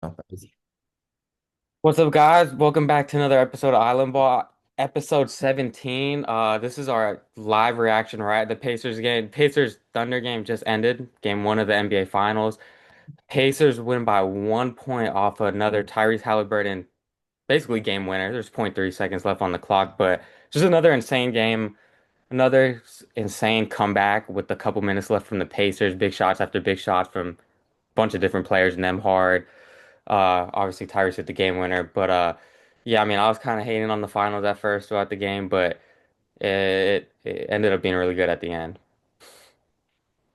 Oh, that was- What's up, guys? Welcome back to another episode of Island Ball, episode 17. This is our live reaction, right? The Pacers Thunder game just ended, game one of the NBA Finals. Pacers win by 1 point off another Tyrese Halliburton, basically game winner. There's zero point 0.3 seconds left on the clock, but just another insane game, insane comeback with a couple minutes left from the Pacers. Big shots after big shots from a bunch of different players, Nemhard. Obviously Tyrese hit the game winner, but yeah, I mean, I was kind of hating on the finals at first throughout the game, but it ended up being really good at the end.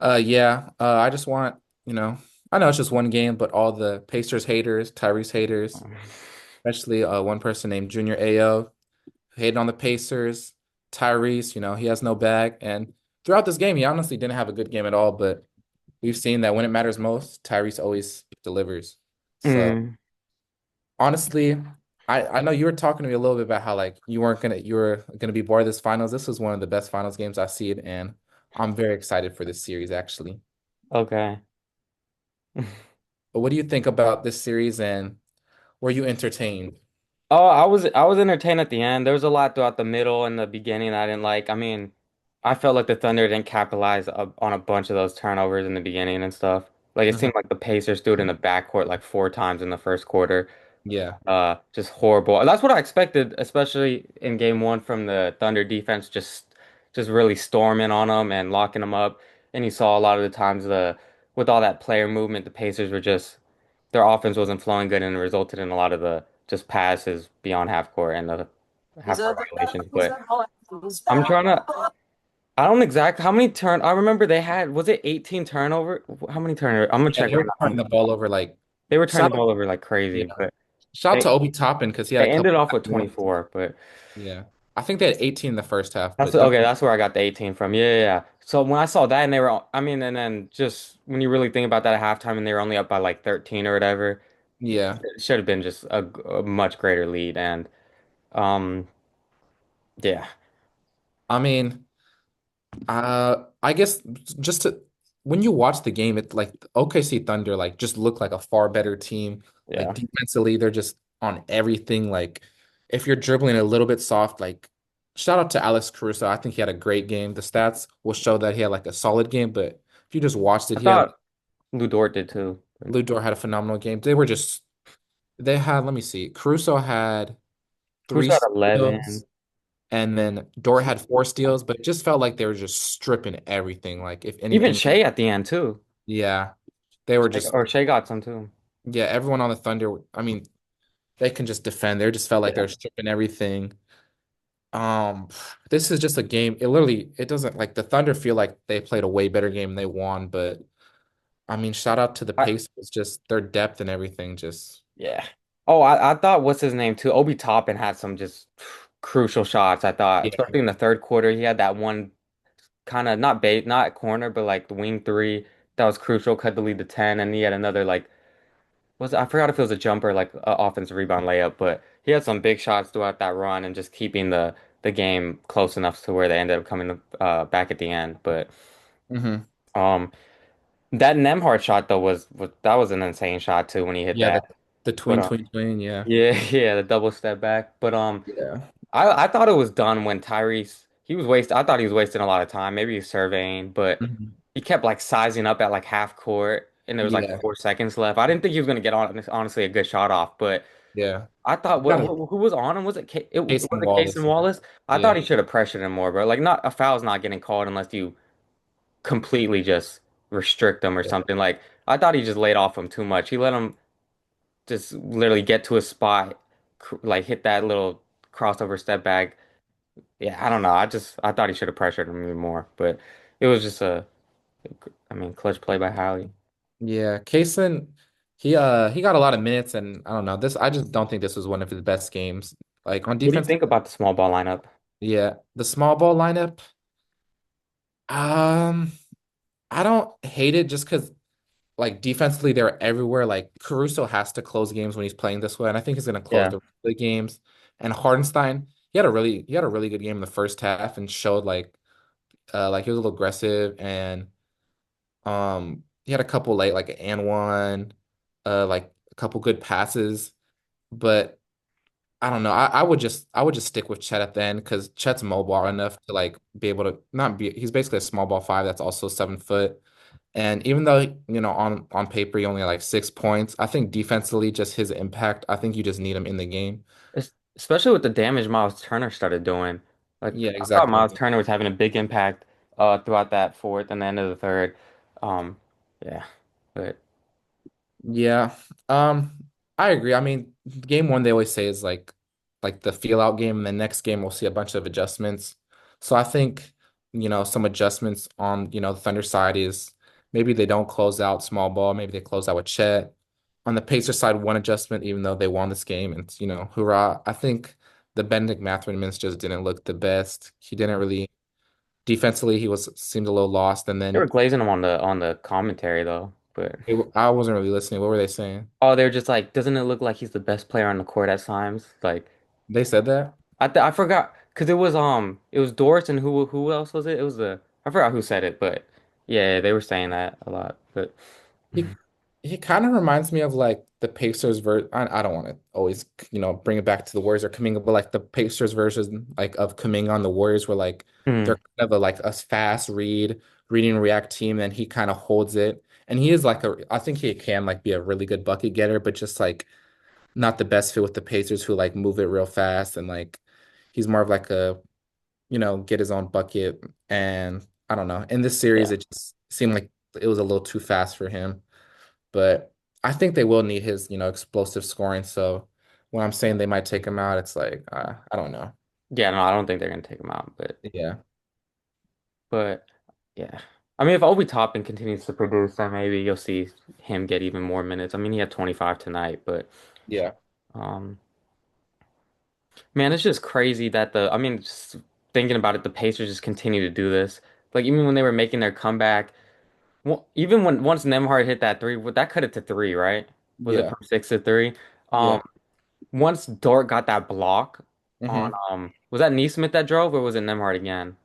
yeah. I just want, you know, I know it's just one game, but all the Pacers haters, Tyrese haters, especially one person named Junior AO, hated on the Pacers. Tyrese, he has no bag. And throughout this game, he honestly didn't have a good game at all, but we've seen that when it matters most, Tyrese always delivers. So Mm. honestly, I know you were talking to me a little bit about how like you were gonna be bored of this finals. This was one of the best finals games I've seen, and I'm very excited for this series actually. Okay. But what do you think about this series and were you entertained? Oh, I was entertained at the end. There was a lot throughout the middle and the beginning I didn't like. I mean, I felt like the Thunder didn't capitalize on a bunch of those turnovers in the beginning and stuff. Like it Mhm. seemed like the Pacers stood in the backcourt like four times in the first quarter. Yeah. Just horrible. That's what I expected, especially in game one from the Thunder defense, just really storming on them and locking them up. And you saw a lot of the times with all that player movement, the Pacers were just their offense wasn't flowing good and it resulted in a lot of the just passes beyond half court and the half court violations. But I'm trying to I don't exact how many I remember they had was it 18 turnover? How many turnovers? I'm gonna Yeah, check they right were now. turning the ball over like They were turning shout the ball over like yeah. crazy, but Shout out they to Obi Toppin because he had they a ended couple off with bad ones. 24, but Yeah. I think they had 18 in the first half, that's but okay. definitely That's where I got the 18 from. Yeah, yeah, yeah. So when I saw that and they were, I mean, and then just when you really think about that at halftime and they were only up by like 13 or whatever, yeah. it should have been just a much greater lead. And yeah, I mean, I guess just to when you watch the game, it like OKC Thunder like just look like a far better team. Like yeah. defensively, they're just on everything. Like if you're dribbling a little bit soft, like shout out to Alex Caruso. I think he had a great game. The stats will show that he had like a solid game, but if you just watched it, I he had thought Lou Dort did too. Lou Dort had a phenomenal game. They had, let me see, Caruso had three Who's at steals, 11? and then Dort had four steals, but it just felt like they were just stripping everything. Like if Even anything, Shea at the end too. yeah. They were just Shea got some too. yeah, everyone on the Thunder, I mean, they can just defend. They just felt like Yeah. they're stripping everything. Um, this is just a game. It doesn't like the Thunder feel like they played a way better game and they won, but I mean, shout out to the I, Pacers, just their depth and everything. Just yeah. Oh, I thought what's his name too? Obi Toppin had some just crucial shots. I thought, yeah. especially in the third quarter, he had that one kind of not corner, but like the wing three that was crucial, cut the lead to 10, and he had another like I forgot if it was a jumper, like a offensive rebound layup, but he had some big shots throughout that run and just keeping the game close enough to where they ended up coming back at the end. But Hmm. um, that Nemhard shot though was that was an insane shot too when he hit Yeah, that. the But tween tween tween, yeah. yeah, yeah, the double step back. But Yeah. I thought it was done when Tyrese he was wasting. I thought he was wasting a lot of time. Maybe he's surveying, but Mhm. he kept like sizing up at like half court, and there was like Yeah. 4 seconds left. I didn't think he was gonna get on honestly a good shot off, but Yeah. I thought You gotta who was on him? Was it Jason was it Casey Wallace. Wallace? I thought Yeah. he should have pressured him more, bro. Like not a foul's not getting called unless you completely just restrict him or Yeah. something. Like I thought he just laid off him too much. He let him just literally get to a spot, like hit that little crossover step back. Yeah, I don't know. I thought he should have pressured him even more, but it was just I mean, clutch play by Hallie. Yeah. Kaysen, he got a lot of minutes and I don't know. I just don't think this was one of his best games. Like on What do you defense, think about the small ball lineup? yeah. The small ball lineup, um, I don't hate it just because like defensively they're everywhere. Like Caruso has to close games when he's playing this way, and I think he's gonna close Yeah. the games. And Hardenstein, he had a really good game in the first half and showed like he was a little aggressive and he had a couple late like an and one, like a couple good passes, but I don't know. I would just stick with Chet at the end because Chet's mobile enough to like be able to not be. He's basically a small ball five that's also 7 foot. And even though on paper he only had like 6 points, I think defensively just his impact. I think you just need him in the game. Especially with the damage Miles Turner started doing. Like Yeah, I thought exactly. Miles Turner was having a big impact throughout that fourth and the end of the third. Um, yeah, but Yeah. I agree. I mean, game one they always say is like the feel out game, and the next game we'll see a bunch of adjustments. So I think, some adjustments on, the Thunder side is maybe they don't close out small ball, maybe they close out with Chet. On the Pacer side, one adjustment, even though they won this game, and hoorah. I think the Benedict Mathurin minutes just didn't look the best. He didn't really defensively, he was seemed a little lost, and they were then glazing him on the commentary though. But I wasn't really listening. What were they saying? oh, they were just like, doesn't it look like he's the best player on the court at times? Like They said that? I forgot because it was Doris and who else was it? It was the I forgot who said it, but yeah, they were saying that a lot. But He he kind of reminds me of like the Pacers ver I don't want to always, bring it back to the Warriors or Kuminga, but like the Pacers version like of Kuminga on the Warriors where like they're hmm, kind of like a fast reading and react team and he kind of holds it. And he is like I think he can like be a really good bucket getter, but just like not the best fit with the Pacers who like move it real fast and like he's more of like a, get his own bucket. And I don't know. In this series, yeah. it just seemed like it was a little too fast for him. But I think they will need his, explosive scoring. So when I'm saying they might take him out, it's like I don't know. Yeah, no, I don't think they're gonna take him out, Yeah, but yeah. I mean, if Obi Toppin continues to produce, then maybe you'll see him get even more minutes. I mean, he had 25 tonight, but yeah. um, man, it's just crazy that I mean, just thinking about it, the Pacers just continue to do this. Like even when they were making their comeback, well, even when once Nembhard hit that three, that cut it to three, right? Was it Yeah, from six to three? Um, yeah. once Dort got that block on, Hmm. was that Neesmith that drove or was it Nembhard again?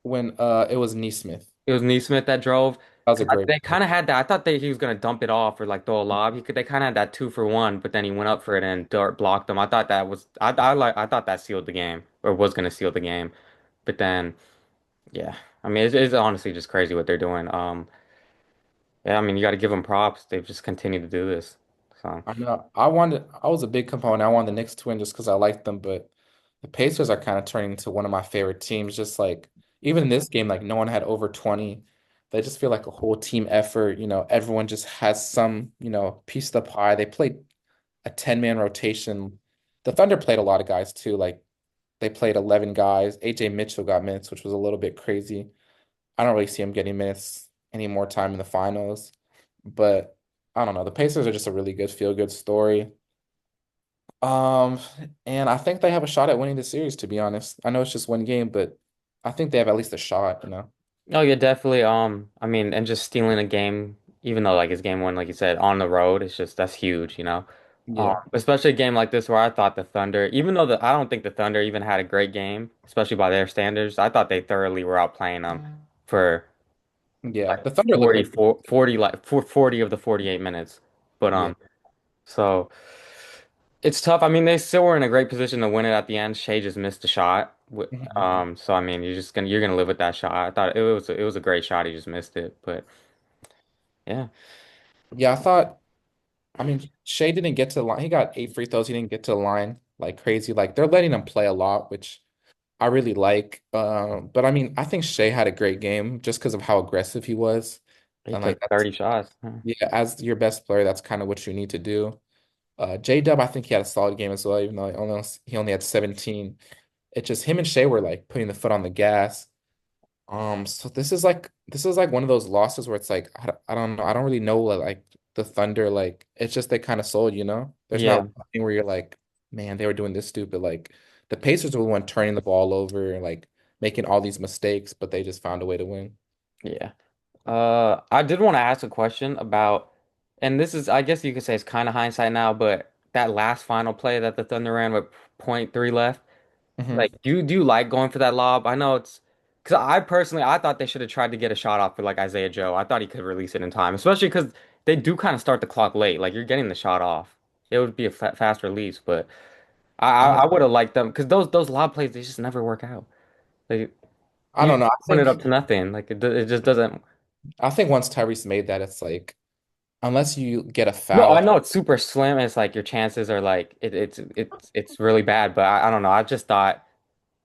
When it was Neesmith. It was Neesmith that drove. That was a 'Cause great they play. kind of had that. I thought he was gonna dump it off or like throw a lob. They kind of had that 2 for 1, but then he went up for it and Dart blocked him. I thought that was I thought that sealed the game or was gonna seal the game, but then yeah, I mean it's honestly just crazy what they're doing. Yeah, I mean you got to give them props. They've just continued to do this. So I know I was a big component. I wanted the Knicks to win just because I liked them, but the Pacers are kind of turning into one of my favorite teams. Just like even in this game, like no one had over 20. They just feel like a whole team effort. Everyone just has some, piece of the pie. They played a 10-man rotation. The Thunder played a lot of guys too. Like they played 11 guys. AJ Mitchell got minutes, which was a little bit crazy. I don't really see him getting minutes any more time in the finals. But I don't know. The Pacers are just a really good feel-good story. Um, and I think they have a shot at winning the series, to be honest. I know it's just one game, but I think they have at least a shot. oh yeah, definitely. I mean, and just stealing a game, even though like it's game one, like you said, on the road, it's just that's huge, you know. Yeah. Especially a game like this where I thought the Thunder, even though I don't think the Thunder even had a great game, especially by their standards, I thought they thoroughly were outplaying them for Yeah. like The Thunder look really good. 40 like for 40 of the 48 minutes. But Yeah. so it's tough. I mean, they still were in a great position to win it at the end. Shea just missed a shot. Mhm. So I mean, you're gonna live with that shot. I thought it was a great shot. He just missed it, but yeah, Yeah, I mean, Shea didn't get to the line. He got 8 free throws. He didn't get to the line like crazy. Like they're letting him play a lot, which I really like. But I mean, I think Shea had a great game just because of how aggressive he was. he And like took that's 30 shots. Huh. yeah, as your best player, that's kind of what you need to do. J-Dub, I think he had a solid game as well, even though he only had 17. It's just him and Shea were like putting the foot on the gas. So this is like one of those losses where it's like I don't know. I don't really know like the Thunder like it's just they kind of sold. There's Yeah, not one thing where you're like, man, they were doing this stupid. Like the Pacers were the one turning the ball over, like making all these mistakes, but they just found a way to win. yeah. I did want to ask a question about, and this is, I guess you could say it's kind of hindsight now, but that last final play that the Thunder ran with point 0.3 left, Hmm. like, do you like going for that lob? I know it's because I personally I thought they should have tried to get a shot off for like Isaiah Joe. I thought he could release it in time, especially because they do kind of start the clock late. Like you're getting the shot off. It would be a fa fast release, but I would have liked them because those lob plays they just never work out. Like I you don't know. open it up to nothing. Like it just doesn't. I think once Tyrese made that, it's like unless you get a No, I foul. know it's super slim. It's like your chances are like it's really bad. But I don't know. I just thought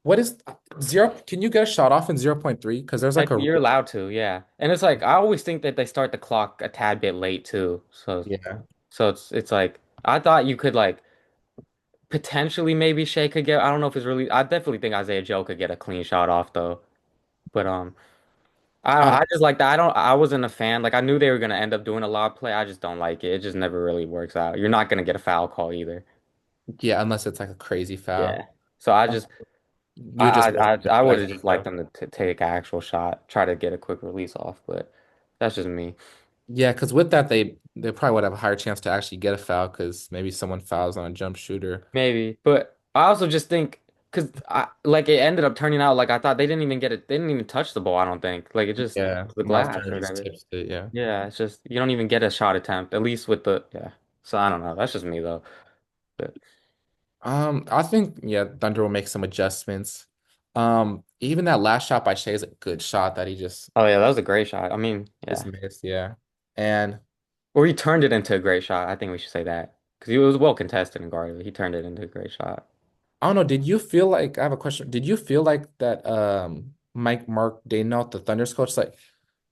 What is zero? Can you get a shot off in 0.3? Because there's like a you're allowed to, yeah. And it's like I always think that they start the clock a tad bit late too. yeah. It's like I thought you could like potentially maybe Shea could get. I don't know if it's really. I definitely think Isaiah Joe could get a clean shot off though. But I I just like that. I wasn't a fan. Like I knew they were gonna end up doing a lob play. I just don't like it. It just never really works out. You're not gonna get a foul call either. Yeah, unless it's like a crazy foul. Yeah. So Um, you just I would have Isaiah just liked Joe. them to t take an actual shot, try to get a quick release off. But that's just me. Yeah, because with that they probably would have a higigher chance to actually get a foul because maybe someone fouls on a jump shooter. Maybe, but I also just think because I like it ended up turning out like I thought they didn't even get it. They didn't even touch the ball. I don't think like it just Yeah, the Miles glass Turner or just whatever. tips it. Yeah. Yeah, it's just you don't even get a shot attempt at least with the yeah. So I don't know. That's just me though. But I think yeah, Thunder will make some adjustments. Even that last shot by Shea is a good shot that he oh yeah, that was a great shot. I mean, just yeah, missed. Yeah, and or he turned it into a great shot. I think we should say that because he was well contested and guarded. He turned it into a great shot. I don't know. Did you feel like I have a question? Did you feel like that Mike Mark Daigneault, the Thunder's coach,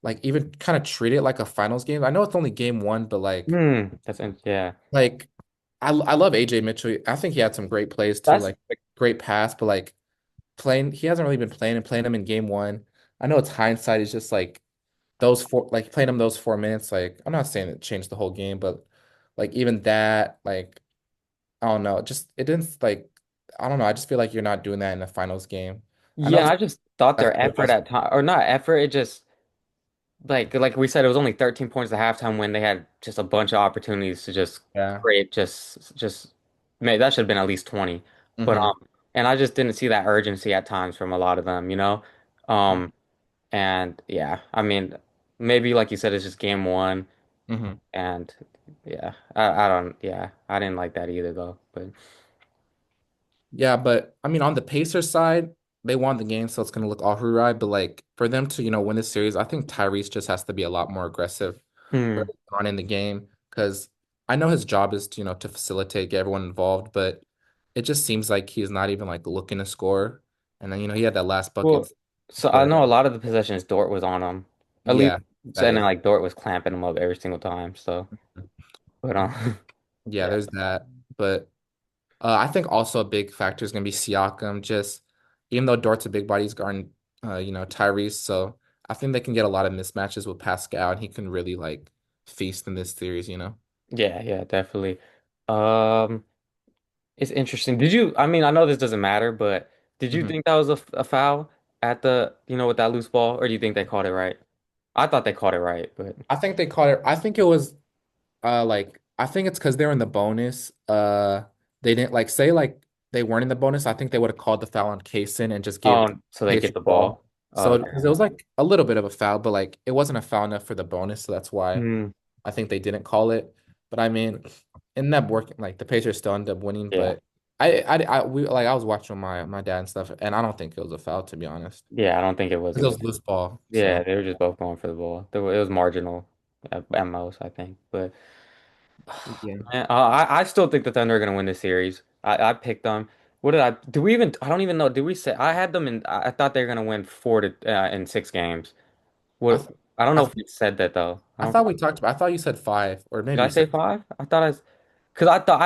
like even kind of treat it like a finals game? I know it's only game one, but Yeah. like I love AJ Mitchell. I think he had some great plays too, That's like great pass, but like playing he hasn't really been playing him in game one. I know it's hindsight, it's just like those four like playing him those 4 minutes, like I'm not saying it changed the whole game, but like even that, like I don't know, just it didn't like I don't know. I just feel like you're not doing that in the finals game. I know yeah. it's I just thought that's their effort at time or not effort. It just like we said, it was only 13 points at halftime when they had just a bunch of opportunities to just yeah. create just maybe that should have been at least 20. But Hmm. and I just didn't see that urgency at times from a lot of them, you know? Um and yeah, I mean maybe like you said it's just game one Hmm. and yeah, I don't yeah, I didn't like that either though. But Yeah, but I mean, on the Pacers side, they won the game, so it's gonna look all right. But like for them to, win this series, I think Tyrese just has to be a lot more aggressive hmm. early on in the game because I know his job is to, to facilitate, get everyone involved, but it just seems like he's not even like looking to score. And then, he had that last Well, bucket, so I but know a lot of the possessions Dort was on him. At least yeah, that and then is. like Dort was clamping him up every single time. So but Yeah, yeah. there's that. But I think also a big factor is going to be Siakam. Just even though Dort's a big body, he's guarding, Tyrese. So I think they can get a lot of mismatches with Pascal, and he can really like feast in this series. Yeah, yeah, definitely. Um, it's interesting. Did you, I mean, I know this doesn't matter, but did you Hmm. think that was a foul at with that loose ball, or do you think they caught it right? I thought they caught it right, but I think they caught it. I think it was like I think it's because they're in the bonus. They didn't like say like they weren't in the bonus. I think they would have called the foul on Kaysen and just gave oh, so they Pacers get the the ball. ball. Oh, So okay. because it was like a little bit of a foul, but like it wasn't a foul enough for the bonus, so that's why. Hmm. I think they didn't call it, but I mean, it ended up working. Like the Pacers still ended up winning, Yeah, but I was watching my dad and stuff, and I don't think it was a foul to be honest. yeah. I don't think it was 'Cause it either. was loose ball, Yeah, so they were just both going for the ball. It was marginal at most, I think. But yeah. man, I still think the Thunder are gonna win this series. I picked them. What did I? Do we even? I don't even know. Did we say I had them in? I thought they were gonna win four to in 6 games. I What? th I don't I, know th if we said that though. I I don't. thought we talked about. I thought you said five, or Did maybe I you say said. five? I thought because I thought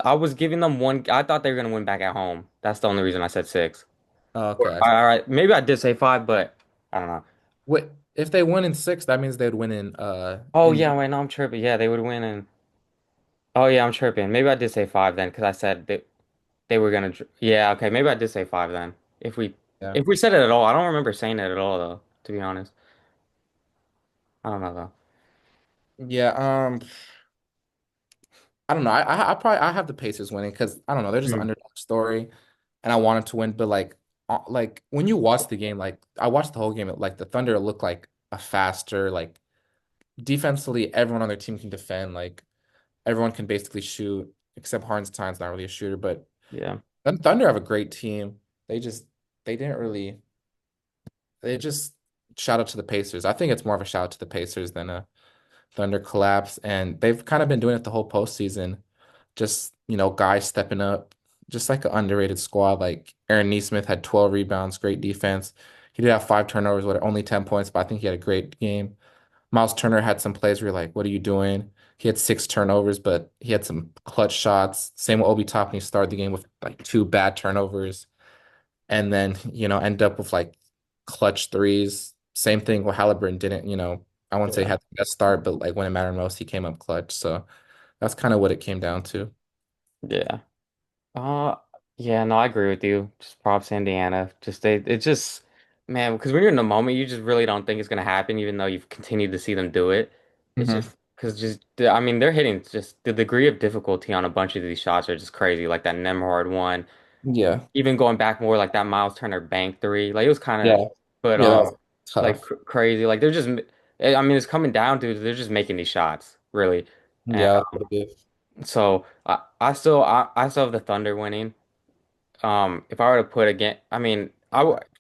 I was giving them one. I thought they were gonna win back at home. That's the only reason I said six. Oh, okay. All right, maybe I did say five, but I don't know. What if they win in six? That means they'd win in Oh Indy. yeah, wait, no, I'm tripping. Yeah, they would win and. Oh yeah, I'm tripping. Maybe I did say five then because I said they were gonna. Yeah, okay. Maybe I did say five then. Yeah. If we said it at all, I don't remember saying it at all though. To be honest, I don't know though. Yeah. I don't know. I probably I have the Pacers winning because I don't know. They're just an Hmm. underdog story, and I wanted to win. But like when you watch the game, like I watched the whole game, like the Thunder looked like a faster, like defensively, everyone on their team can defend. Like everyone can basically shoot, except Hartenstein's not really a shooter. But Yeah. Thunder have a great team. They just they didn't really they just shout out to the Pacers. I think it's more of a shout out to the Pacers than a Thunder collapse, and they've kind of been doing it the whole postseason. Just, guys stepping up, just like an underrated squad. Like Aaron Nesmith had 12 rebounds, great defense. He did have 5 turnovers, with only 10 points, but I think he had a great game. Miles Turner had some plays where you're like, what are you doing? He had 6 turnovers, but he had some clutch shots. Same with Obi Toppin. He started the game with like 2 bad turnovers and then, end up with like clutch threes. Same thing where Halliburton didn't, I wouldn't say he Yeah. had the best start, but like when it mattered most, he came up clutch. So that's kind of what it came down to. Yeah. Uh, yeah, no, I agree with you. Just props to Indiana. It just, man, because when you're in the moment, you just really don't think it's gonna happen, even though you've continued to see them do it. It's Hmm. just because I mean, they're hitting just the degree of difficulty on a bunch of these shots are just crazy. Like that Nemhard one, Yeah. even going back more like that Miles Turner bank three. Like it was kind of, Yeah. but Yeah, that was like tough. crazy. Like they're just, I mean, it's coming down to they're just making these shots really. And Yeah, that's what it is. so I still have the Thunder winning. If I were to put again, I mean,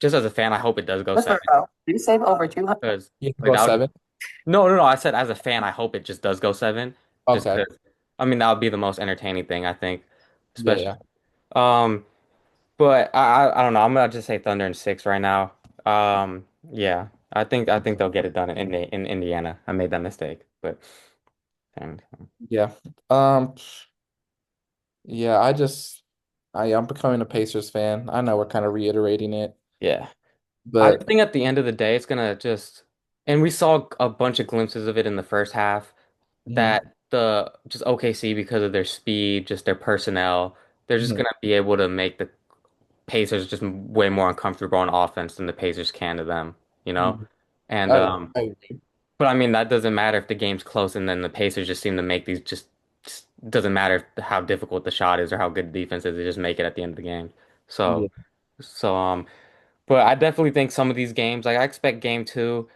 just as a fan, I hope it does go Let's seven go. Do you save over 200? because You can like go that would 7. no. I said as a fan, I hope it just does go seven, just Okay. because I mean that would be the most entertaining thing I think, Yeah, especially. yeah. Um, but I don't know. I'm gonna just say Thunder in six right now. Yeah, I think they'll get it done in Indiana. I made that mistake, but and Yeah. Um, yeah, I'm becoming a Pacers fan. I know we're kind of reiterating it, yeah. I just but think at the end of the day, it's gonna just, and we saw a bunch of glimpses of it in the first half, mhm, that the just OKC because of their speed, just their personnel, they're just mhm, gonna be able to make the Pacers just way more uncomfortable on offense than the Pacers can to them, you know? mhm. And I agree. but I mean that doesn't matter if the game's close and then the Pacers just seem to make these just doesn't matter how difficult the shot is or how good the defense is, they just make it at the end of the game. Yeah. So so but I definitely think some of these games, like I expect game two.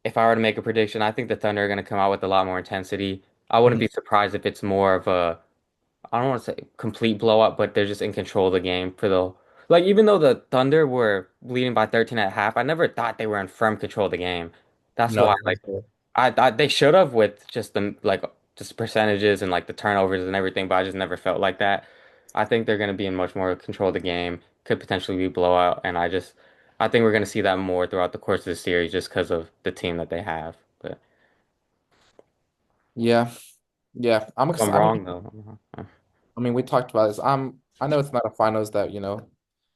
If I were to make a prediction, I think the Thunder are going to come out with a lot more intensity. I wouldn't Mhm, be surprised if it's more of a, I don't want to say complete blowout, but they're just in control of the game for the, like, even though the Thunder were leading by 13 at half, I never thought they were in firm control of the game. That's No, why, they like, weren't. I thought they should have with just the, like, just percentages and, like, the turnovers and everything, but I just never felt like that. I think they're going to be in much more control of the game, could potentially be blowout, and I think we're going to see that more throughout the course of the series just because of the team that they have. But Yeah, yeah. I'm if I'm excited. wrong though. I mean, we talked about this. I know it's not a finals that,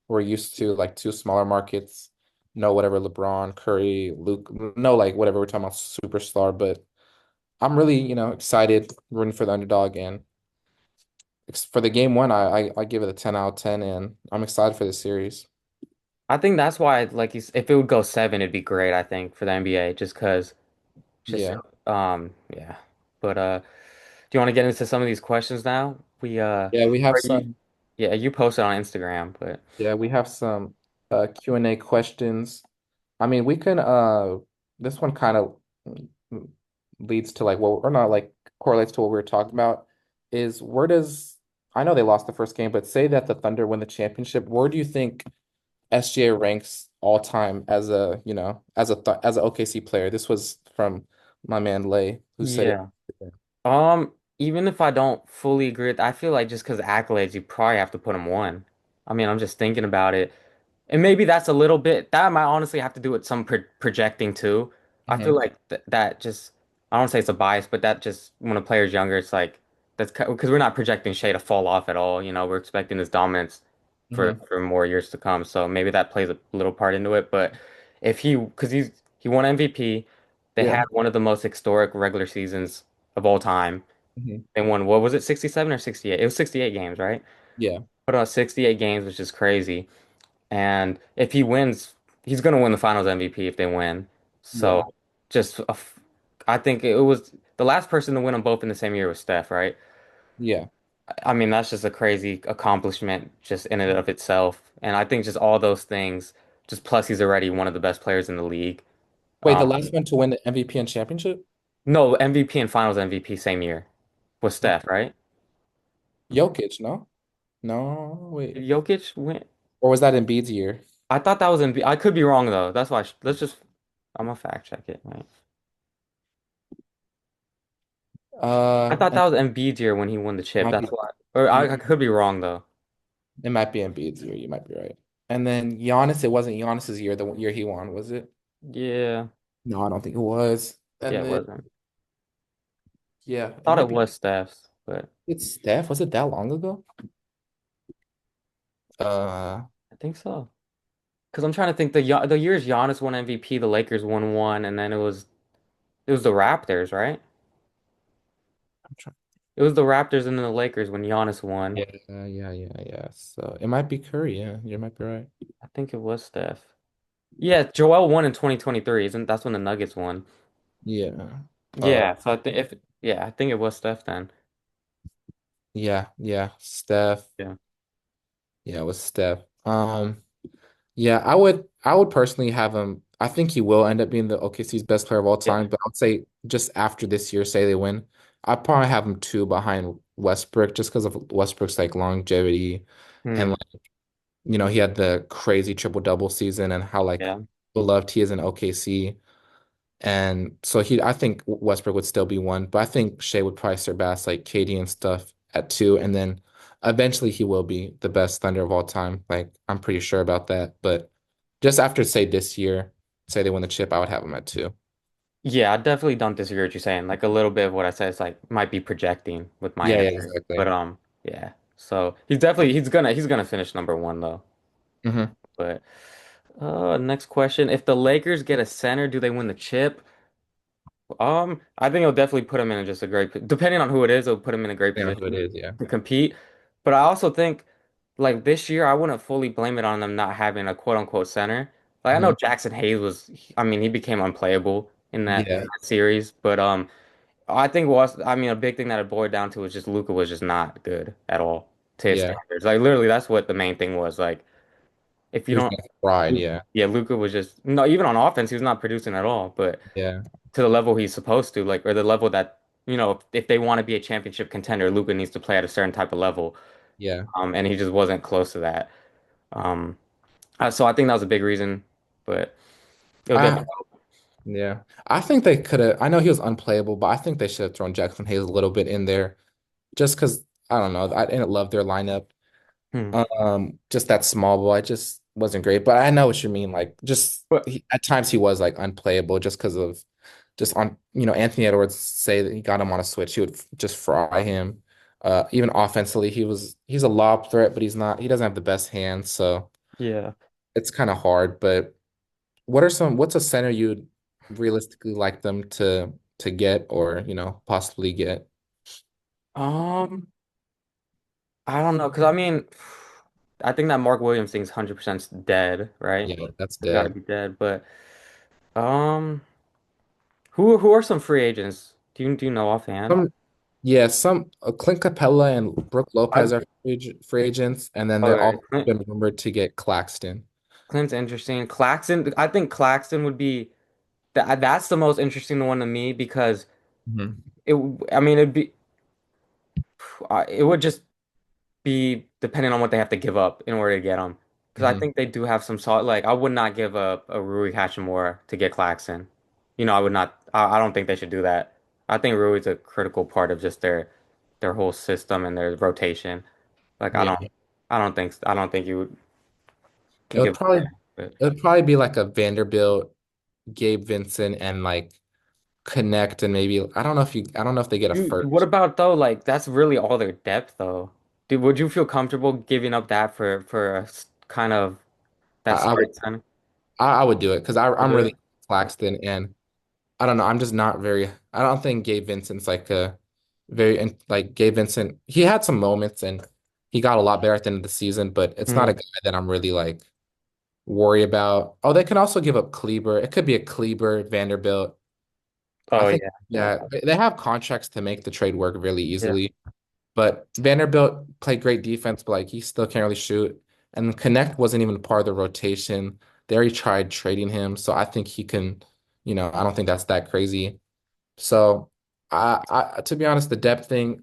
we're used to, like two smaller markets. No, whatever LeBron, Curry, Luke, no, like whatever we're talking about superstar, but I'm really, excited, rooting for the underdog, and for the game one, I give it a 10 out of 10, and I'm excited for the series. I think that's why, like, if it would go seven, it'd be great. I think for the NBA, just Yeah. yeah. But do you want to get into some of these questions now? Yeah, we have Or you, some yeah, you posted on Instagram, but yeah, we have some Q&A questions. I mean, we can this one kind of leads to like what or not like correlates to what we were talking about is where does I know they lost the first game, but say that the Thunder win the championship, where do you think SGA ranks all time as a, as an OKC player? This was from my man Lay who said it. yeah. Even if I don't fully agree with, I feel like just because accolades, you probably have to put him one. I mean, I'm just thinking about it. And maybe that's a little bit that might honestly have to do with some projecting too. I feel Hmm. like that just I don't say it's a bias, but that just when a player's younger, it's like that's because we're not projecting Shea to fall off at all. You know, we're expecting this dominance Hmm. for more years to come. So maybe that plays a little part into it. But if because he won MVP, they Yeah. had one of the most historic regular seasons of all time. Hmm. They won what was it, 67 or 68? It was 68 games, right? Yeah. Put on 68 games, which is crazy. And if he wins, he's going to win the Finals MVP if they win. Yeah. So just, I think it was the last person to win them both in the same year was Steph, right? Yeah. I mean, that's just a crazy accomplishment just in and of itself. And I think just all those things, just plus he's already one of the best players in the league. Wait, Um, the last one to win the MVP and championship? No, MVP and Finals MVP same year was Steph, right? Jokic, no? No, wait. Did Jokic win? Or was that Embiid's year? I thought that was Embiid. I could be wrong though. That's why let's just. I'm gonna fact check it. Right? I thought And that was Embiid's year when he won the chip. might That's be why. Or I could be wrong though. it might be Embiid's year. You might be right. And then Giannis, it wasn't Giannis's year, the year he won, was it? Yeah, No, I don't think it was. yeah, And it then wasn't. yeah, it Thought it might be was Steph's, but it's Steph. Was it that long ago? Uh I think so. Because I'm trying to think the years Giannis won MVP, the Lakers won one, and then it was the Raptors, right? I'm trying. It was the Raptors and then the Lakers when Giannis won. Yeah, yeah. So it might be Curry, yeah. You might be right. I think it was Steph. Yeah, Joel won in 2023, isn't that's when the Nuggets won? Yeah. Yeah, so I think if yeah, I think it was Steph then. Yeah. Steph. Yeah. Yeah, it was Steph. Yeah, I would personally have him. I think he will end up being the OKC's best player of all Yeah. time, but I'd say just after this year, say they win, I'd probably have him two behind Westbrook just because of Westbrook's like longevity and Hmm. like, he had the crazy triple double season and how like Yeah. beloved he is in OKC. And so I think Westbrook would still be one, but I think Shea would probably surpass like KD and stuff at two, and then eventually he will be the best Thunder of all time. Like I'm pretty sure about that. But just after say this year, say they win the chip, I would have him at two. Yeah, I definitely don't disagree with you saying. Like a little bit of what I said is like might be projecting with my Yeah, answer. But exactly. yeah. So he's gonna finish number one though. Hmm. But next question. If the Lakers get a center, do they win the chip? I think it'll definitely put him in just a depending on who it is, it'll put him in a great You know who it position is, yeah. to compete. But I also think like this year, I wouldn't fully blame it on them not having a quote unquote center. Like I know Hmm. Jackson Hayes I mean, he became unplayable in Yeah, that series, but I think I mean, a big thing that it boiled down to was just Luca was just not good at all to his yeah. standards. Like literally, that's what the main thing was. Like if you He was don't, gonna fried, yeah. yeah, Luca was just no, even on offense, he was not producing at all. But Yeah, to the level he's supposed to, like, or the level that, if they want to be a championship contender, Luka needs to play at a certain type of level. yeah. And he just wasn't close to that. Um, so I think that was a big reason, but it'll I definitely. yeah. I think they could have I know he was unplayable, but I think they should have thrown Jackson Hayes a little bit in there just because I don't know. I didn't love their lineup. Hmm. Just that small ball, I just wasn't great. But I know what you mean. Like, But at times he was like unplayable just because of just on Anthony Edwards say that he got him on a switch, he would just fry him. Even offensively, he's a lob threat, but he doesn't have the best hands, so yeah. it's kind of hard. But what's a center you'd realistically like them to get or possibly get? Um, I don't know, because I mean, I think that Mark Williams thing's 100% dead, right? Yeah, that's It's got to dead. be dead. But um, who are some free agents? Do you know offhand? Some Yeah, some Clint Capella and Brooke I Lopez are free agents, and then they're okay, all been rumored to get Claxton. Clint's interesting. Claxton, I think Claxton would be that's the most interesting one to me because Hmm. it. I mean, it would just be depending on what they have to give up in order to get him. Because I Hmm. think they do have some solid. Like I would not give up a Rui Hachimura to get Claxton. I would not. I don't think they should do that. I think Rui's a critical part of just their whole system and their rotation. Like Yeah, I don't think you it can would give. probably But it would probably be like a Vanderbilt, Gabe Vincent, and like connect, and maybe I don't know if they get a what first. about though? Like that's really all their depth though. Dude, would you feel comfortable giving up that for kind of that I would starting center? I would do it because Would I'm do really it? Claxton, and I don't know. I'm just not very. I don't think Gabe Vincent's like a like Gabe Vincent. He had some moments and he got a lot better at the end of the season, but it's not a Mm. guy that I'm really like worry about. Oh, they can also give up Kleber. It could be a Kleber, Vanderbilt. I Oh think, yeah, yeah, yeah, they have contracts to make the trade work really yeah. easily. But Vanderbilt played great defense, but like he still can't really shoot. And Connect wasn't even part of the rotation. They already tried trading him, so I think he can, I don't think that's that crazy. So to be honest, the depth thing,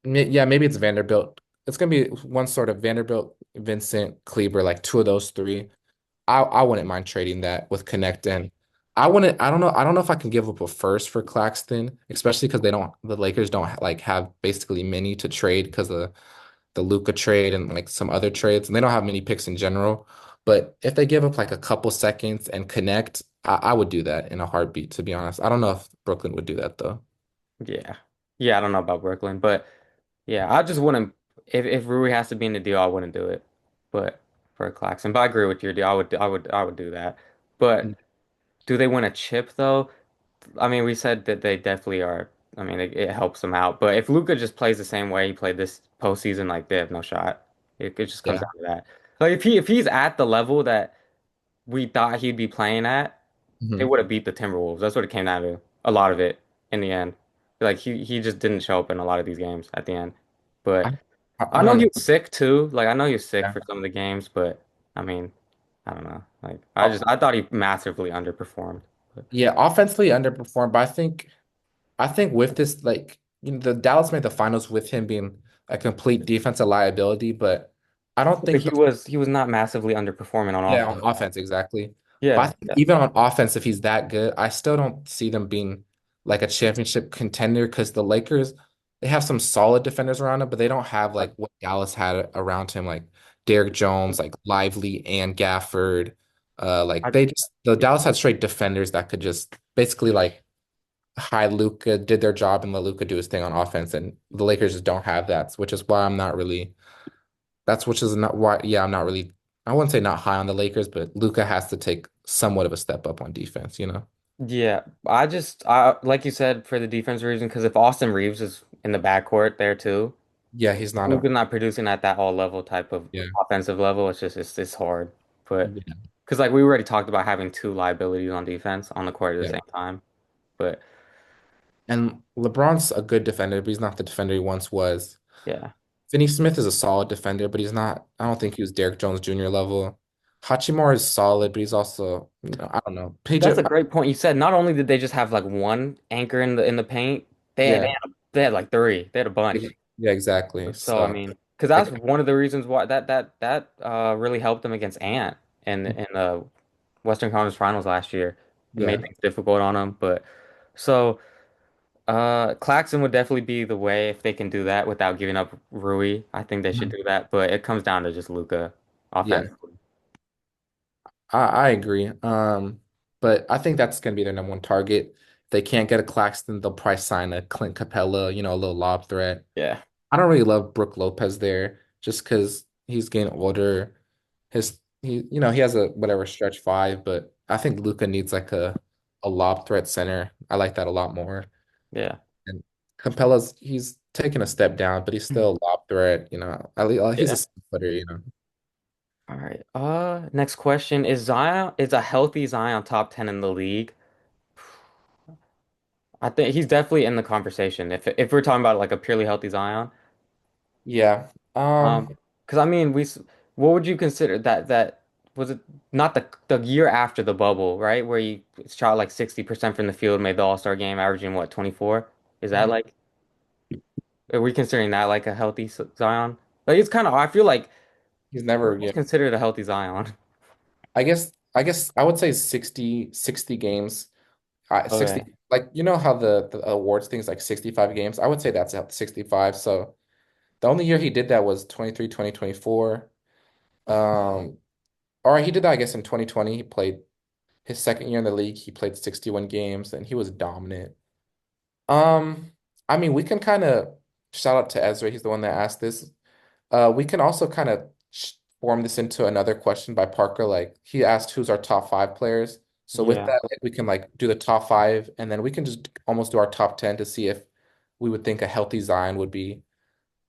yeah, maybe it's Vanderbilt. It's gonna be one sort of Vanderbilt, Vincent, Kleber, like two of those three. I wouldn't mind trading that with Connect in. I wouldn't. I don't know if I can give up a first for Claxton, especially because the Lakers don't like have basically many to trade because of the Luka trade and like some other trades, and they don't have many picks in general. But if they give up like a couple seconds and connect, I would do that in a heartbeat, to be honest. I don't know if Brooklyn would do that though. Yeah. Yeah, I don't know about Brooklyn, but yeah, I just wouldn't if Rui has to be in the deal, I wouldn't do it. But for Claxton, but I agree with your deal. I would do that. But do they win a chip though? I mean, we said that they definitely are. I mean, it helps them out. But if Luka just plays the same way he played this postseason, like they have no shot. It just comes Yeah. down to that. Like if he's at the level that we thought he'd be playing at, they Mhm. would have beat the Timberwolves. That's what it came down to. A lot of it in the end. Like he just didn't show up in a lot of these games at the end. I, But I I know don't he know. was sick too. Like I know he was sick Yeah. for some of the games, but I mean, I don't know. Like Uh, I thought he massively underperformed. But yeah, offensively underperformed, but I think with this, like, the Dallas made the finals with him being a complete defensive liability, but I don't but think he was not massively underperforming on yeah, offense. on offense, exactly. But I Yeah, think yeah. even on offense, if he's that good, I still don't see them being like a championship contender because the Lakers, they have some solid defenders around him, but they don't have like what Dallas had around him, like Derrick Jones, like Lively and Gafford. Like I, the Dallas had straight defenders that could just basically like hide Luca, did their job and let Luca do his thing on offense, and the Lakers just don't have that, which is why I'm not really. That's which is not why, yeah, I'm not really, I wouldn't say not high on the Lakers, but Luca has to take somewhat of a step up on defense, you know? yeah. I like you said for the defense reason because if Austin Reeves is in the backcourt there too, Yeah, he's not a, Luka's not producing at that all level type of yeah, offensive level. It's hard. But yeah, because like we already talked about having two liabilities on defense on the court at the yeah. same time. But And LeBron's a good defender, but he's not the defender he once was. yeah, Finney Smith is a solid defender, but he's not, I don't think he was Derrick Jones Jr. level. Hachimura is solid, but he's also, I don't know. that's PJ, a great point. You said not only did they just have like one anchor in the paint, yeah, they had like three. They had a bunch. yeah, exactly. So I So, mean, because that's like, one of the reasons why that really helped them against Ant in the Western Conference Finals last year. It made yeah. things difficult on them. But so Claxton would definitely be the way if they can do that without giving up Rui. I think they should Mhm. do that. But it comes down to just Luca Yeah. offensively. I agree. But I think that's gonna be their number one target. If they can't get a Claxton, they'll probably sign a Clint Capella, a little lob threat. Yeah. I don't really love Brook Lopez there just because he's getting older. He has a whatever stretch five, but I think Luca needs like a lob threat center. I like that a lot more. Yeah. And Capella's he's taken a step down, but he's still a lob threat. At least he's a Yeah. 7 footer. All right. Next question. Is a healthy Zion top 10 in the league? I think he's definitely in the conversation. If we're talking about like a purely healthy Zion, Yeah. um, because I mean, what would you consider that was it not the year after the bubble, right? Where he shot like 60% from the field, made the All-Star game, averaging what, 24? Is that Mhm. like, are we considering that like a healthy Zion? Like it's kind of, I feel like He's never, what's yeah. considered a healthy Zion? I guess I would say 60 games. 60, Okay. like how the awards things like 65 games. I would say that's at 65. So the only year he did that was 23, 2024. All right, he did that, I guess, in 2020. He played his second year in the league. He played 61 games and he was dominant. Um, I mean, we can kind of shout out to Ezra. He's the one that asked this. We can also kind of form this into another question by Parker. Like he asked, "Who's our top five players?" So with Yeah. that, like, we can like do the top five, and then we can just almost do our top 10 to see if we would think a healthy Zion would be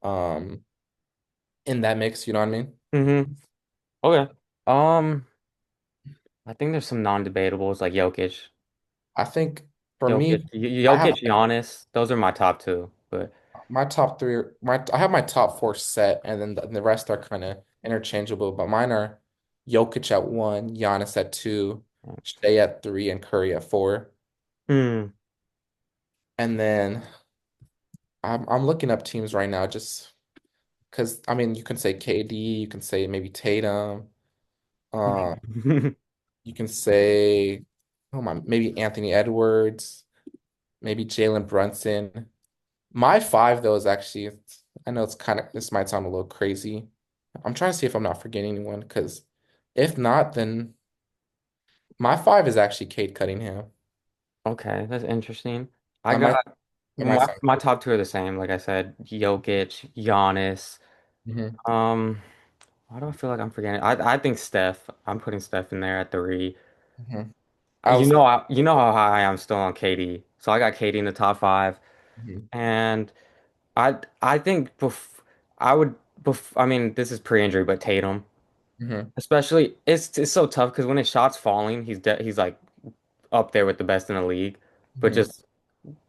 um in that mix. You know what I mean? Mm-hmm. Okay. Um, I think there's some non-debatables like Jokic. I think for Jokic, me, I have Jokic, Giannis. Those are my top two. But my top three. I have my top four set, and then the rest are kind of interchangeable. But mine are Jokic at one, Giannis at two, Shea at three, and Curry at four. hmm. And then I'm looking up teams right now just because I mean you can say KD, you can say maybe Tatum, uh, you can say oh my maybe Anthony Edwards, maybe Jalen Brunson. My five though is actually I know it's kind of this might sound a little crazy. I'm trying to see if I'm not forgetting anyone because if not, then my five is actually Cade Cunningham. Okay, that's interesting. I I might got it might sound my crazy. top two are the same. Like I said, Jokic, Giannis. Hmm. Um, why do I feel like I'm forgetting? I think Steph. I'm putting Steph in there at three. Hmm. I was You know how high I'm still on KD. So I got KD in the top five, mhm, and I think I would I mean this is pre-injury, but Tatum, mhm, especially it's so tough because when his shot's falling, he's like up there with the best in the league, but mhm. just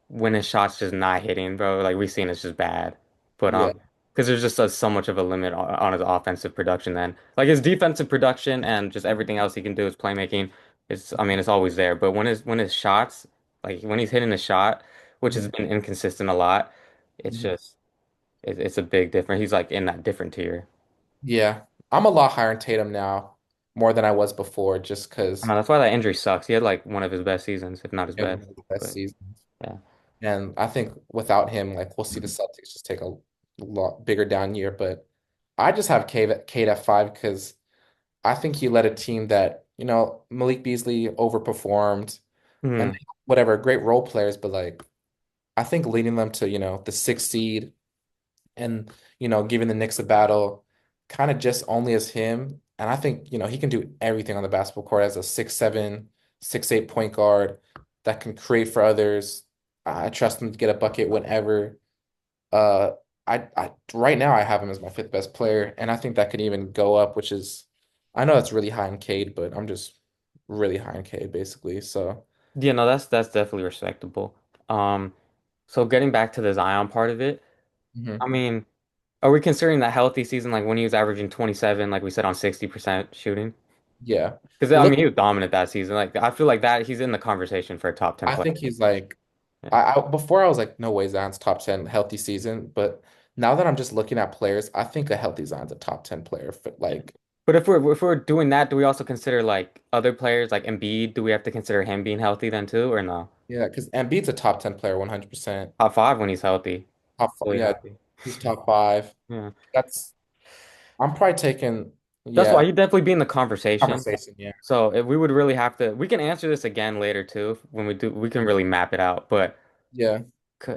when his shot's just not hitting, bro. Like we've seen, it's just bad. But Yeah. because there's just so much of a limit on his offensive production. Then, like his defensive production and just everything else he can do, his playmaking. I mean, it's always there. But when his shots, like when he's hitting the shot, which has Mhm, been inconsistent a lot, it's mhm. just it's a big difference. He's like in that different tier. Yeah. I'm a lot higher in Tatum now, more than I was before, just because That's why that injury sucks. He had like one of his best seasons, if not his it was best. the best But season. yeah. And I think without him, like we'll see the Celtics just take a lot bigger down year. But I just have Cade at five because I think he led a team that, Malik Beasley overperformed and Hmm. whatever, great role players, but like I think leading them to, the sixth seed and, giving the Knicks a battle kind of just only as him. And I think, he can do everything on the basketball court as a 6'7", 6'8" point guard that can create for others. I trust him to get a bucket whenever. Uh, I right now I have him as my fifth best player, and I think that could even go up, which is I know it's really high in Cade, but I'm just really high in Cade basically. So Yeah, no, that's definitely respectable. Um, so getting back to the Zion part of it, I mhm. mean, are we considering that healthy season like when he was averaging 27, like we said on 60% shooting? Yeah. Because Well, I look, mean, he was dominant that season. Like I feel like that he's in the conversation for a top 10 I player. think he's like Yeah. before I was like, no way Zion's top 10 healthy season, but now that I'm just looking at players, I think a healthy Zion's a top 10 player. For, Yeah. like, But if we're doing that, do we also consider like other players like Embiid? Do we have to consider him being healthy then too, or no? yeah, because Embiid's a top 10 player, 100%. Top five when he's healthy, fully Yeah, healthy. he's top five. Yeah. That's I'm probably taking That's why yeah he'd definitely be in the conversation. conversation. Yeah, So if we would really have to, we can answer this again later too when we do. We can really map it out. But yeah.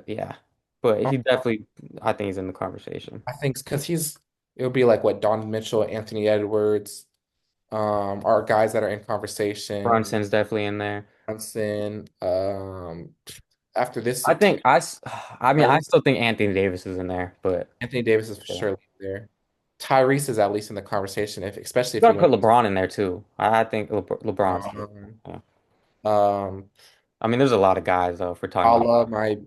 yeah, but Um, he definitely, I think he's in the conversation. I think because it would be like what Donovan Mitchell, Anthony Edwards, are guys that are in conversation. Brunson's definitely in there. Brunson, after this, I mean, I Tyrese, still think Anthony Davis is in there, but Anthony Davis is for yeah. sure there. Tyrese is at least in the conversation, if especially You if he gotta put wins. LeBron in there too. I think LeBron's. Um, Yeah. um, I mean, there's a lot of guys though if we're talking about. Allah might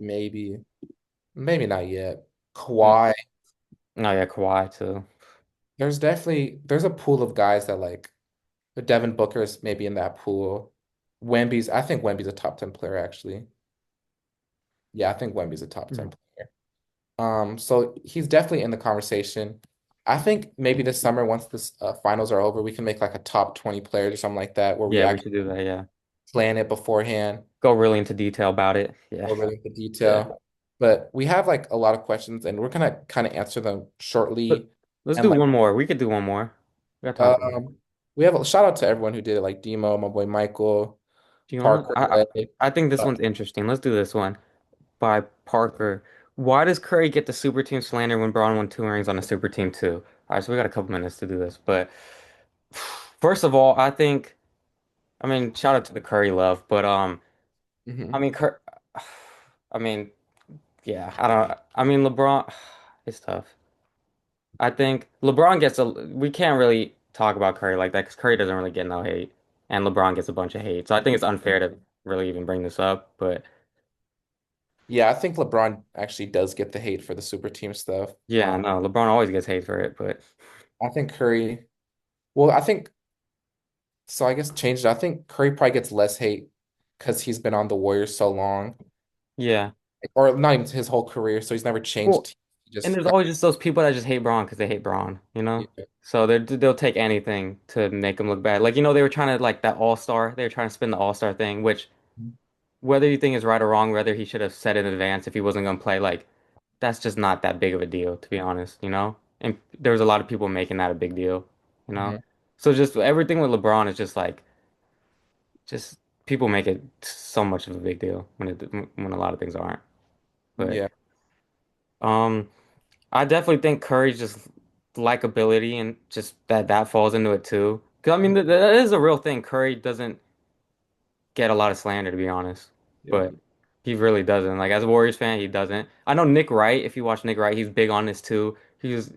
maybe not yet. Mm. Kawhi. Oh yeah, Kawhi too. There's a pool of guys that like Devin Booker's maybe in that pool. I think Wemby's a top 10 player actually. Yeah, I think Wemby's a top 10 Mm. player. So he's definitely in the conversation. I think maybe this summer, once this finals are over, we can make like a top 20 players or something like that where we Yeah, we actually should do that. Yeah, plan it beforehand, go really into detail about it. Yeah, go really into yeah. detail. But we have like a lot of questions and we're gonna kind of answer them But shortly. let's And do like one more. We could do one more. We got time for one. um we have a shout out to everyone who did it, like Demo, my boy Michael, Do you want? Parker, Lay. I think this Uh, one's interesting. Let's do this one by Parker. Why does Curry get the super team slander when Braun won two rings on a super team too? All right, so we got a couple minutes to do this. But first of all, I mean, shout out to the Curry love, but I mhm. mean, I mean, yeah, I don't. I mean, LeBron, it's tough. I think LeBron gets a. We can't really talk about Curry like that because Curry doesn't really get no hate, and LeBron gets a bunch of hate. So I think it's unfair to really even bring this up. But Yeah, I think LeBron actually does get the hate for the super team stuff. yeah, no, LeBron always gets hate for it. But I think Curry, well, I think so. I guess changed. I think Curry probably gets less hate because he's been on the Warriors so long. yeah. or not even his whole career. So he's never changed Well, teams. He and just there's always just those people that just hate Braun because they hate Braun, you know? yeah. So they'll take anything to make him look bad. Like, they were trying to, like, that All-Star, they were trying to spin the All-Star thing, which, whether you think is right or wrong, whether he should have said in advance if he wasn't going to play, like, that's just not that big of a deal, to be honest, you know? And there was a lot of people making that a big deal, you know? Mhm. So just everything with LeBron is just like, just people make it so much of a big deal when a lot of things aren't. But Yeah. um, I definitely think Curry's just likability and just that falls into it too. Because I mean, that is a real thing. Curry doesn't get a lot of slander, to be honest, Yeah. but he really doesn't. Like as a Warriors fan, he doesn't. I know Nick Wright. If you watch Nick Wright, he's big on this too.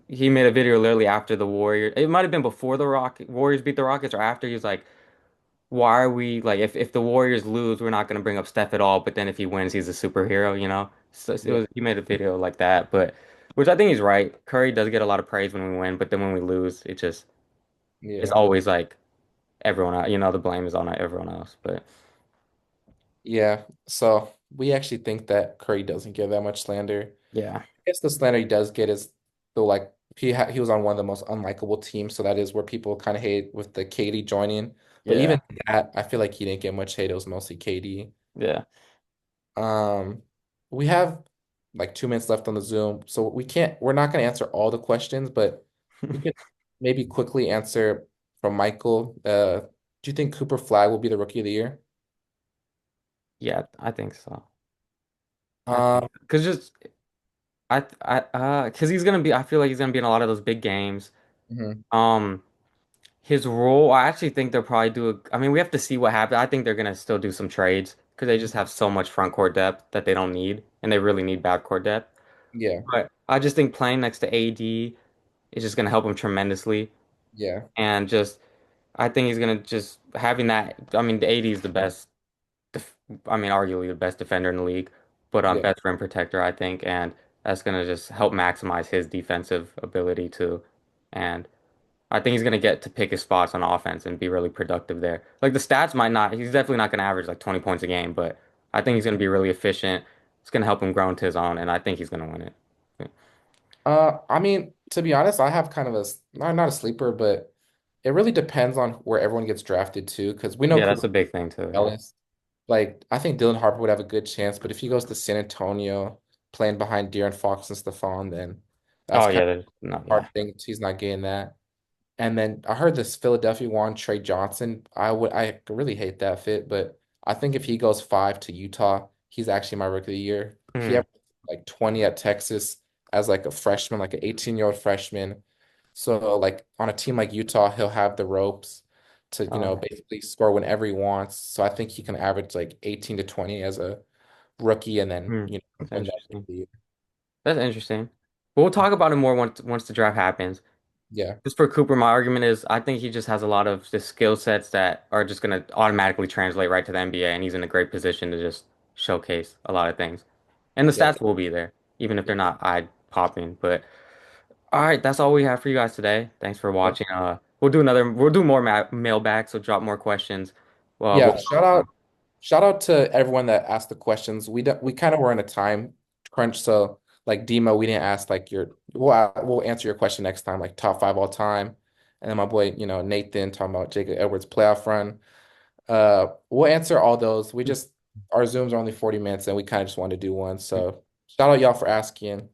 He made a video literally after the Warriors. It might have been before the Warriors beat the Rockets or after. He was like, "Why are we like if the Warriors lose, we're not gonna bring up Steph at all. But then if he wins, he's a superhero, you know." So Yeah. he made a video like that, but which I think he's right. Curry does get a lot of praise when we win, but then when we lose, it's Yeah. always like everyone else, the blame is on everyone else. But Yeah. So we actually think that Curry doesn't get that much slander. yeah, I guess the slander he does get is the like he was on one of the most unlikable teams, so that is where people kind of hate with the KD joining. But even yeah, that, I feel like he didn't get much hate. It was mostly KD. yeah. Um, we have like 2 minutes left on the Zoom, so we're not gonna answer all the questions, but we could maybe quickly answer from Michael. Do you think Cooper Flag will be the rookie of the year? Yeah, I think so. I think Um, because just because he's gonna be. I feel like he's gonna be in a lot of those big games. mhm. Um, his role, I actually think they'll probably do. I mean, we have to see what happens. I think they're gonna still do some trades because they just have so much front court depth that they don't need, and they really need back court depth. Yeah, But I just think playing next to AD is just gonna help him tremendously, yeah, and just I think he's gonna just having that. I mean, the AD is the best. def I mean, arguably the best defender in the league, but yeah. best rim protector, I think, and that's gonna just help maximize his defensive ability too. And I think he's gonna get to pick his spots on offense and be really productive there. Like the stats might not, he's definitely not gonna average like 20 points a game, but I think he's gonna be really efficient. It's gonna help him grow into his own, and I think he's gonna win it. I mean, to be honest, I have kind of not a sleeper, but it really depends on where everyone gets drafted to, because we know Yeah, that's Cooper a big thing too. Yeah. Ellis. Like, I think Dylan Harper would have a good chance, but if he goes to San Antonio playing behind De'Aaron Fox and Stephon, then that's Oh kind yeah, of there's no, a yeah. hard thing. He's not getting that. And then I heard this Philadelphia one, Trey Johnson. I really hate that fit, but I think if he goes 5 to Utah, he's actually my rookie of the year. He Hmm. had like 20 at Texas as like a freshman, like an 18-year-old freshman. So like on a team like Utah, he'll have the ropes to, Oh, basically score whenever he wants. So I think he can average like 18 to 20 as a rookie and then, hmm. That's win that interesting. rookie of That's interesting. But we'll talk about it more once the draft happens. the year. Just for Cooper, my argument is I think he just has a lot of the skill sets that are just going to automatically translate right to the NBA, and he's in a great position to just showcase a lot of things. And the Yeah. stats will be there, even if Yeah. they're not eye-popping. But all right, that's all we have for you guys today. Thanks for Yeah. watching. We'll do more ma mailbag, so drop more questions. Well, Yeah, shout out to everyone that asked the questions. We kind of were in a time crunch, so like Demo, we didn't ask like we'll answer your question next time, like top five all time. And then my boy, Nathan talking about Jacob Edwards playoff run. We'll answer all those. Our Zooms are only 40 minutes and we kind of just wanted to do one. So shout out y'all for asking.